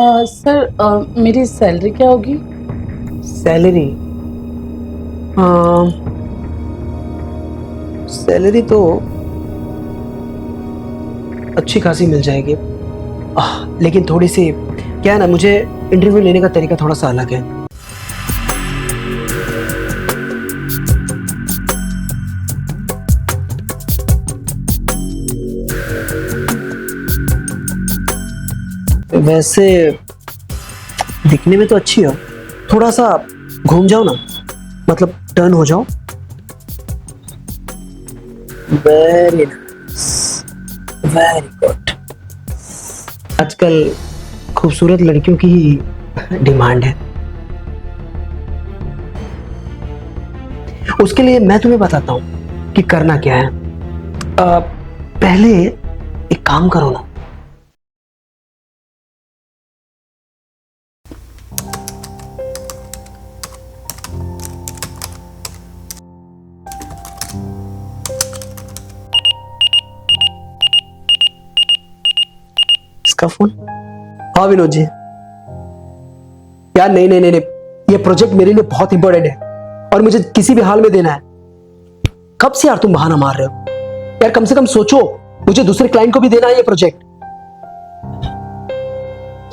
Sir मेरी salary क्या होगी? सैलरी सैलरी तो अच्छी खासी मिल जाएगी। लेकिन थोड़ी सी क्या है ना, मुझे इंटरव्यू लेने का तरीका थोड़ा सा अलग है। वैसे दिखने में तो अच्छी हो, थोड़ा सा घूम जाओ ना, मतलब टर्न हो जाओ। Very nice, very good. आजकल खूबसूरत लड़कियों की ही डिमांड है। उसके लिए मैं तुम्हें बताता हूं कि करना क्या है। पहले एक काम करो ना, इसका फोन। हाँ विनोद जी। यार नहीं नहीं नहीं नहीं, ये प्रोजेक्ट मेरे लिए बहुत इंपॉर्टेंट है और मुझे किसी भी हाल में देना है। कब से यार तुम बहाना मार रहे हो? यार कम से कम सोचो, मुझे दूसरे क्लाइंट को भी देना है ये प्रोजेक्ट।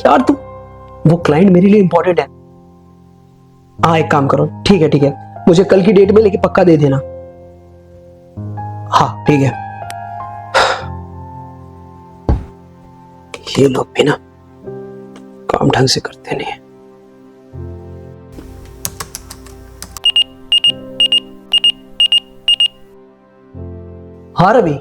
यार तुम, वो क्लाइंट मेरे लिए इंपॉर्टेंट है। हाँ एक काम करो, ठीक है ठीक है, मुझे कल की डेट में लेके पक्का दे देना। हाँ ठीक है। ये लोग भी ना काम ढंग से करते नहीं है। हाँ रवि।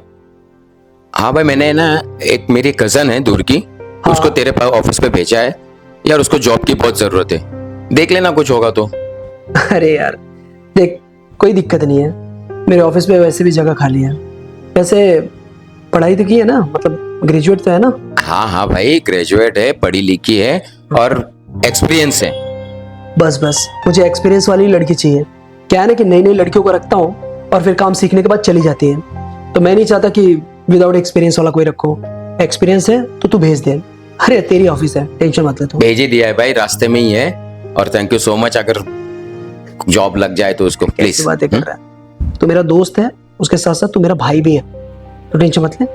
हाँ भाई, मैंने ना एक मेरी कजन है दूर की, हाँ। उसको तेरे पास ऑफिस पे भेजा है यार। उसको जॉब की बहुत जरूरत है, देख लेना कुछ होगा तो। अरे यार देख, कोई दिक्कत नहीं है, मेरे ऑफिस में वैसे भी जगह खाली है। वैसे पढ़ाई तो की है ना, मतलब ग्रेजुएट तो है ना? हाँ हाँ भाई, ग्रेजुएट है, पढ़ी लिखी है और एक्सपीरियंस है। बस बस मुझे एक्सपीरियंस वाली लड़की चाहिए। क्या है ना कि नई नई लड़कियों को रखता हूँ और फिर काम सीखने के बाद चली जाती है, तो मैं नहीं चाहता कि विदाउट एक्सपीरियंस वाला कोई रखो। एक्सपीरियंस है तो तू भेज दे। अरे तेरी ऑफिस है, टेंशन मत ले तू। भेज ही दिया है भाई, रास्ते में ही है। और थैंक यू सो मच, अगर जॉब लग जाए तो उसको प्लीज। कैसी बातें कर रहा है? तू मेरा दोस्त है, उसके साथ साथ तू मेरा भाई भी है, तो टेंशन मत ले,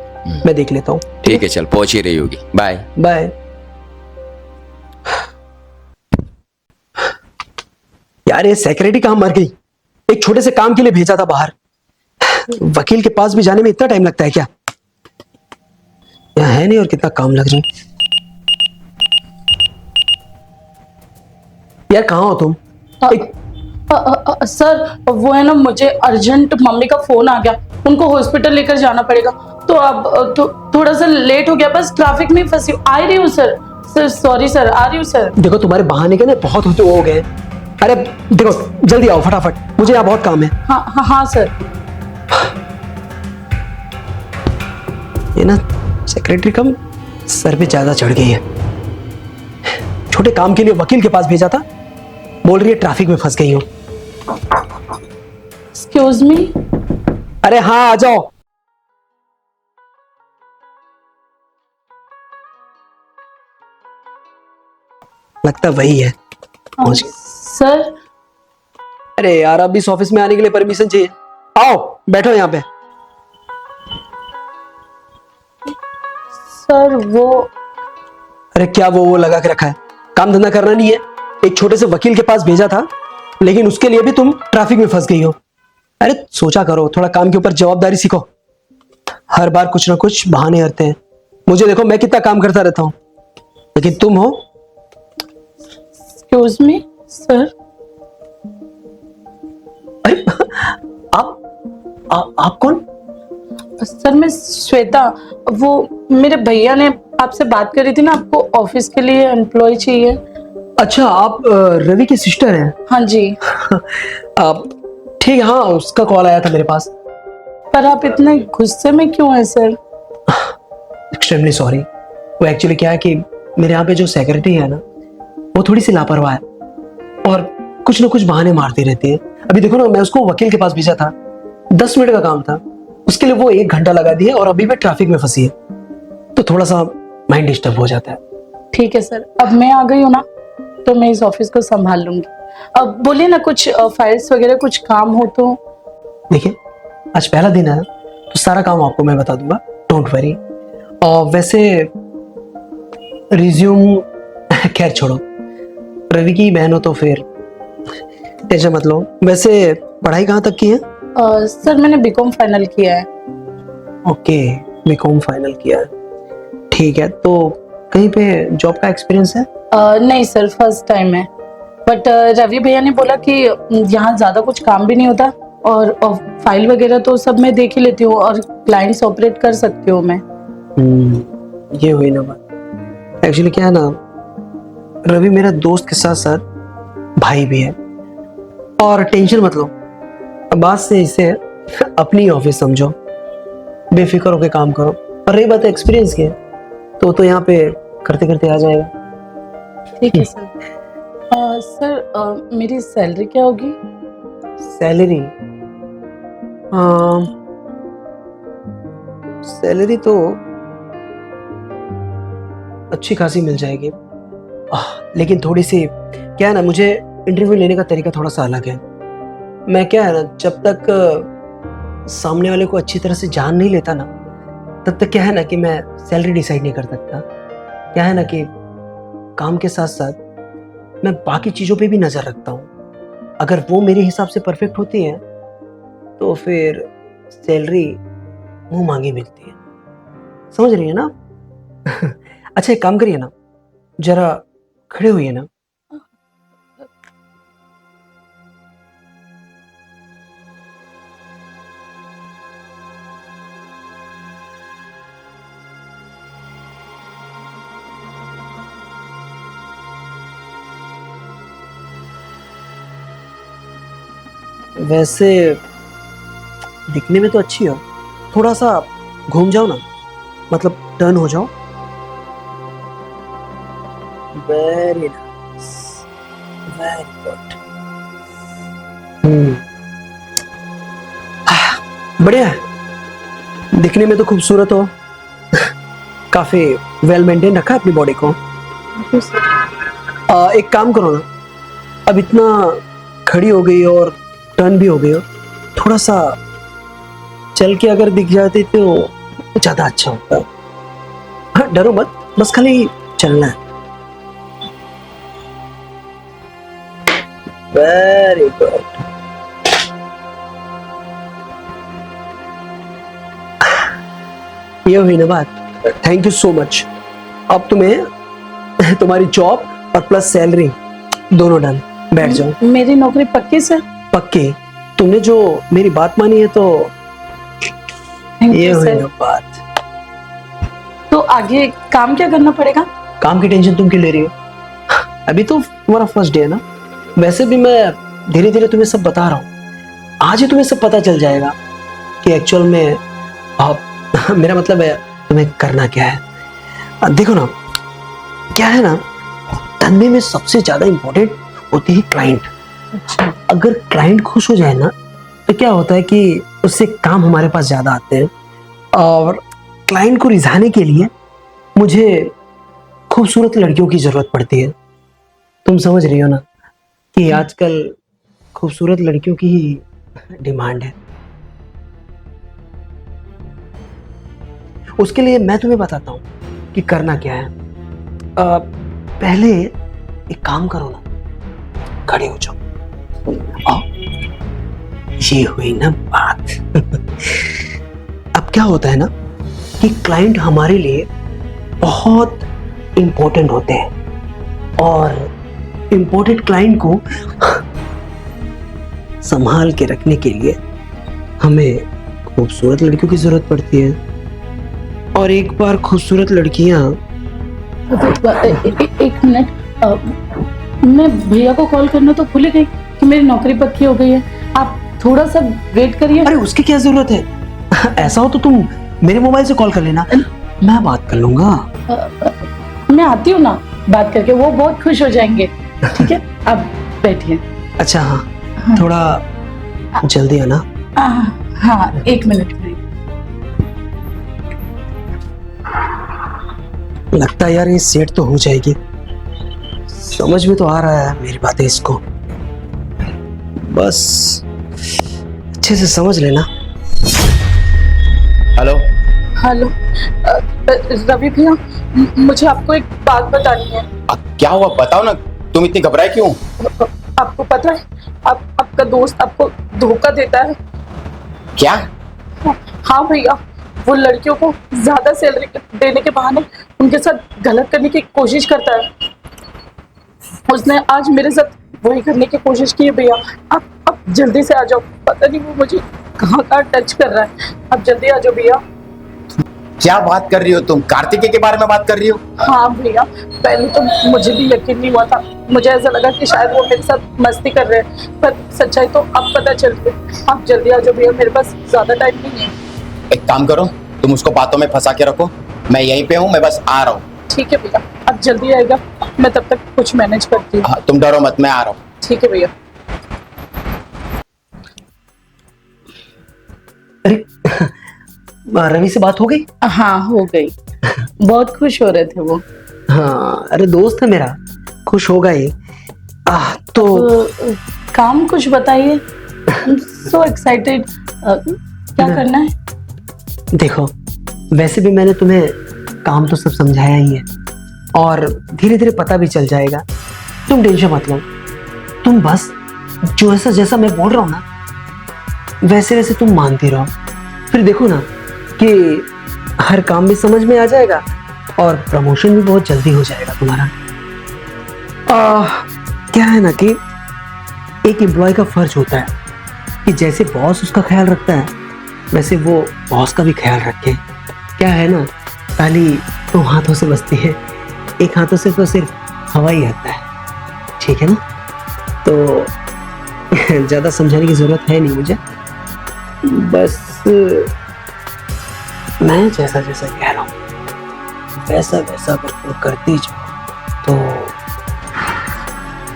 मैं देख लेता हूँ। ठीक है, चल पहुंच ही रही होगी। Bye bye. यार ये सेक्रेटरी कहाँ मर गई? एक छोटे से काम के लिए भेजा था बाहर, वकील के पास भी जाने में इतना टाइम लगता है क्या? यहाँ है नहीं और कितना काम लग रहा है। यार कहाँ हो तुम? सर वो है ना, मुझे अर्जेंट मम्मी का फोन आ गया, उनको हॉस्पिटल लेकर जाना पड़ेगा, तो अब थोड़ा सा लेट हो गया, बस ट्रैफिक में फंसी आ रही हूँ सर। सर सॉरी सर, आ रही हूँ सर। देखो तुम्हारे बहाने के ना बहुत होते हो गए। अरे देखो जल्दी आओ फटाफट, मुझे यहाँ बहुत काम है। हाँ हाँ हाँ सर। ये ना सेक्रेटरी कम सर पे ज्यादा चढ़ गई है। छोटे काम के लिए वकील के पास भेजा था, बोल रही है ट्रैफिक में फंस गई हूँ। Excuse me. अरे हाँ आ जाओ। लगता वही है, पहुंच गई। सर अरे यार अब इस ऑफिस में आने के लिए परमिशन चाहिए। आओ बैठो यहाँ पे। सर वो अरे क्या वो लगा के रखा है? काम धंधा करना नहीं है? एक छोटे से वकील के पास भेजा था, लेकिन उसके लिए भी तुम ट्रैफिक में फंस गई हो। अरे सोचा करो, थोड़ा काम के ऊपर जवाबदारी सीखो। हर बार कुछ ना कुछ बहाने करते हैं। मुझे देखो मैं कितना काम करता रहता हूं, लेकिन तुम हो। Excuse me sir. अरे आप कौन? सर मैं श्वेता, वो मेरे भैया ने आपसे बात करी थी ना, आपको ऑफिस के लिए एम्प्लॉय चाहिए। अच्छा आप रवि की सिस्टर हैं? हाँ जी। आप ठीक है, हाँ उसका कॉल आया था मेरे पास। पर आप इतने गुस्से में क्यों हैं सर? Extremely sorry. वो एक्चुअली क्या है कि मेरे यहाँ पे जो सेक्रेटरी है ना, वो थोड़ी सी लापरवाह है और कुछ ना कुछ बहाने मारती रहती है। अभी देखो ना, मैं उसको वकील के पास भेजा था, 10 मिनट का काम था, उसके लिए वो 1 घंटा लगा दिया और अभी भी ट्रैफिक में फंसी है। तो थोड़ा सा माइंड डिस्टर्ब हो जाता है। ठीक है सर, अब मैं आ गई हूँ ना, तो मैं इस ऑफिस को संभाल लूंगी। अब बोलिए ना, कुछ फाइल्स वगैरह कुछ काम हो तो। देखिए, आज पहला दिन है तो सारा काम आपको मैं बता दूंगा, डोंट वरी। और वैसे रिज्यूम खैर छोड़ो, रवि की बहन हो तो फिर टेंशन मत लो। वैसे पढ़ाई कहाँ तक की है? सर मैंने बीकॉम फाइनल किया है। ओके, बीकॉम फाइनल किया है, ठीक है। तो कहीं पे जॉब का एक्सपीरियंस है? नहीं सर, फर्स्ट टाइम है। बट रवि भैया ने बोला कि यहाँ ज्यादा कुछ काम भी नहीं होता, और फाइल वगैरह तो सब मैं देख ही लेती हूँ, और क्लाइंट्स ऑपरेट कर सकती हूँ मैं। ये हुई ना बात। एक्चुअली क्या है ना, रवि मेरा दोस्त के साथ साथ भाई भी है, और टेंशन मत लो, अब आज से इसे अपनी ऑफिस समझो, बेफिक्र होकर काम करो। और रही बात एक्सपीरियंस की, तो यहाँ पे करते करते आ जाएगा। ठीक है सर। सर मेरी सैलरी क्या होगी? सैलरी सैलरी तो अच्छी खासी मिल जाएगी, लेकिन थोड़ी सी क्या है ना, मुझे इंटरव्यू लेने का तरीका थोड़ा सा अलग है। मैं क्या है ना, जब तक सामने वाले को अच्छी तरह से जान नहीं लेता ना, तब तक क्या है ना कि मैं सैलरी डिसाइड नहीं कर सकता। क्या है ना कि काम के साथ साथ मैं बाकी चीज़ों पे भी नज़र रखता हूँ। अगर वो मेरे हिसाब से परफेक्ट होती है तो फिर सैलरी मुंह मांगी मिलती है, समझ रही है ना? अच्छा, एक काम करिए ना, जरा खड़े हुई ना। वैसे दिखने में तो अच्छी हो, थोड़ा सा घूम जाओ ना, मतलब टर्न हो जाओ। Very nice, very good. बढ़िया है, दिखने में तो खूबसूरत हो, काफी वेल मेंटेन रखा है अपनी बॉडी को। एक काम करो ना, अब इतना खड़ी हो गई और टर्न भी हो गई हो, थोड़ा सा चल के अगर दिख जाती तो ज्यादा अच्छा होता। हाँ, डरो मत, बस खाली चलना है। Very good. ये हुई ना बात। Thank you so much. अब तुम्हें तुम्हारी जॉब और प्लस सैलरी दोनों डन। बैठ जाओ। मेरी नौकरी पक्की सर? पक्की। तुमने जो मेरी बात मानी है तो Thank ये you, हुई sir. ना बात। तो आगे काम क्या करना पड़ेगा? काम की टेंशन तुम क्यों ले रही हो? अभी तो तुम्हारा फर्स्ट डे है ना। वैसे भी मैं धीरे धीरे तुम्हें सब बता रहा हूँ, आज ही तुम्हें सब पता चल जाएगा कि एक्चुअल में मेरा मतलब है तुम्हें करना क्या है। देखो ना, क्या है ना, धंधे में सबसे ज्यादा इंपॉर्टेंट होती है क्लाइंट। अच्छा। अगर क्लाइंट खुश हो जाए ना, तो क्या होता है कि उससे काम हमारे पास ज्यादा आते हैं। और क्लाइंट को रिझाने के लिए मुझे खूबसूरत लड़कियों की जरूरत पड़ती है। तुम समझ रही हो ना कि आजकल खूबसूरत लड़कियों की ही डिमांड है। उसके लिए मैं तुम्हें बताता हूं कि करना क्या है। पहले एक काम करो ना, खड़े हो जाओ। ये हुई ना बात। अब क्या होता है ना कि क्लाइंट हमारे लिए बहुत इंपॉर्टेंट होते हैं, और इंपॉर्टेंट क्लाइंट को संभाल के रखने के लिए हमें खूबसूरत लड़कियों की जरूरत पड़ती है। और एक बार खूबसूरत लड़कियां एक मिनट, मैं भैया को कॉल करना तो भूल गई कि मेरी नौकरी पक्की हो गई है। आप थोड़ा सा वेट करिए। अरे उसकी क्या जरूरत है? ऐसा हो तो तुम मेरे मोबाइल से कॉल कर लेना, मैं बात कर लूंगा। मैं आती हूँ ना बात करके, वो बहुत खुश हो जाएंगे। ठीक है, आप बैठिए। अच्छा हाँ, थोड़ा जल्दी आना। हाँ, एक मिनट में। लगता है यार ये सेट तो हो जाएगी, समझ में तो आ रहा है मेरी बातें इसको, बस अच्छे से समझ लेना। हेलो। हेलो रवि भैया, मुझे आपको एक बात बतानी है। क्या हुआ बताओ ना, तुम इतनी घबराए क्यों? आपको पता है आपका दोस्त आपको धोखा देता है। क्या? हाँ भैया, वो लड़कियों को ज्यादा सैलरी देने के बहाने उनके साथ गलत करने की कोशिश करता है। उसने आज मेरे साथ वही करने की कोशिश की है भैया। आप जल्दी से आ जाओ, पता नहीं वो मुझे कहाँ कहाँ टच कर रहा है। आप जल्दी आ जाओ भैया। क्या बात कर रही हो तुम? कार्तिकेय के बारे में बात कर रही हो? हाँ भैया, पहले तो मुझे भी यकीन नहीं हुआ था, मुझे ऐसा लगा कि शायद वो मेरे साथ मस्ती कर रहे हैं, पर सच्चाई तो अब पता चल गई। आप जल्दी आ जाओ भैया, मेरे पास ज्यादा टाइम नहीं है। एक काम करो, तुम उसको बातों में फंसा के रखो, मैं यहीं पे हूँ, मैं बस आ रहा हूँ। ठीक है भैया, अब जल्दी आएगा, मैं तब तक कुछ मैनेज करती हूँ। हाँ, तुम डरो मत, मैं आ रहा हूँ। ठीक है भैया। अरे रवि से बात हो गई? हाँ हो गई, बहुत खुश हो रहे थे वो। हाँ, अरे दोस्त है मेरा, खुश होगा ही। तो काम कुछ बताइए, सो एक्साइटेड। क्या करना है? देखो, वैसे भी मैंने तुम्हें काम तो सब समझाया ही है और धीरे धीरे पता भी चल जाएगा, तुम टेंशन मत लो। तुम बस जो ऐसा जैसा मैं बोल रहा हूँ ना, वैसे वैसे तुम मानती रहो, फिर देखो ना कि हर काम भी समझ में आ जाएगा और प्रमोशन भी बहुत जल्दी हो जाएगा तुम्हारा। क्या है ना कि एक एम्प्लॉय का फर्ज होता है कि जैसे बॉस उसका ख्याल रखता है वैसे वो बॉस का भी ख्याल रखे। क्या है ना, ताली दो हाथों से बजती है, एक हाथों से तो सिर्फ हवा ही आता है, ठीक है ना? तो ज्यादा समझाने की जरूरत है नहीं मुझे, बस मैं जैसा जैसा कह रहा हूँ वैसा वैसा अगर तुम करती जाओ तो।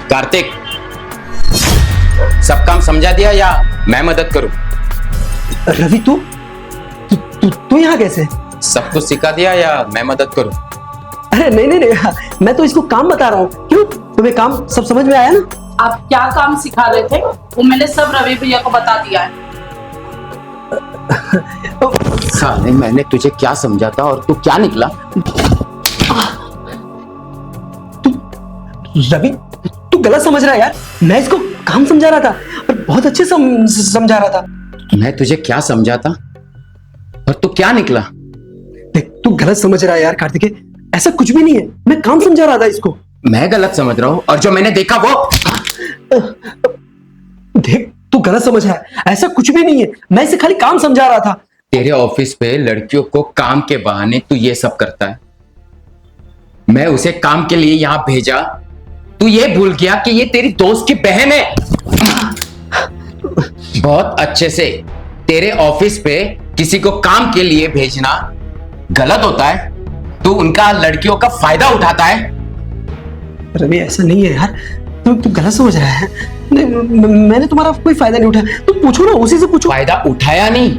कार्तिक, सब काम समझा दिया या मैं मदद करूं? रवि तू तू यहाँ कैसे? सब कुछ सिखा दिया या मैं मदद करूं? अरे नहीं नहीं नहीं, मैं तो इसको काम बता रहा हूँ। क्यों, तुम्हें काम सब समझ में आया ना? आप क्या काम सिखा रहे थे वो मैंने सब रवि भैया को बता दिया है। साले, मैंने तुझे क्या समझा था और तू क्या निकला? तू रवि, तू गलत समझ रहा है यार, मैं इसको काम समझा रहा था और बहुत अच्छे समझा रहा था। मैं तुझे क्या समझा था और तू क्या निकला? देख, तू गलत समझ रहा है यार कार्तिकेय, ऐसा कुछ भी नहीं है, मैं काम समझा रहा था इसको। मैं गलत समझ रहा हूँ और जो मैंने देखा वो? देख, तू गलत समझ रहा है, ऐसा कुछ भी नहीं है, मैं इसे खाली काम समझा रहा था। तेरे ऑफिस पे लड़कियों को काम के बहाने तू ये सब करता है। मैं उसे काम के लिए यहां भेजा, तू ये भूल गया कि ये तेरी दोस्त की बहन है। बहुत अच्छे से, तेरे ऑफिस पे किसी को काम के लिए भेजना गलत होता है, तू उनका लड़कियों का फायदा उठाता है। रवि ऐसा नहीं है यार, तू गलत समझ रहा है। नहीं, मैंने तुम्हारा कोई फायदा नहीं उठाया, तुम पूछो ना, उसी से पूछो। फायदा उठाया नहीं,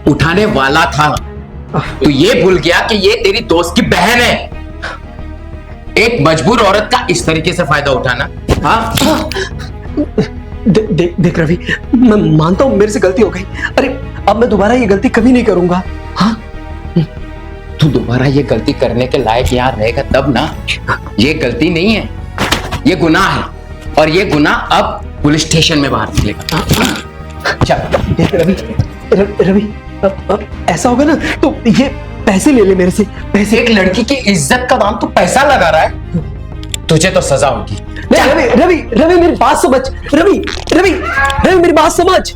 उठाने वाला था। तू ये भूल गया कि ये तेरी दोस्त की बहन है। एक मजबूर औरत का इस तरीके से फायदा उठाना, हाँ? देख रवि, मैं मानता हूं मेरे से गलती हो गई, अरे अब मैं दोबारा ये गलती कभी नहीं करूंगा। हाँ, तू दोबारा ये गलती करने के लायक यहाँ रहेगा तब ना। ये गलती नहीं है, ये गुनाह है और ये गुनाह अब पुलिस स्टेशन में बाहर निकलेगा। चल। देख रवि, अब ऐसा होगा ना तो ये पैसे ले ले मेरे से, पैसे। एक लड़की की इज्जत का दाम तू पैसा लगा रहा है, तुझे तो सजा होगी। रवि मेरी बात समझ, रवि मेरी बात समझ।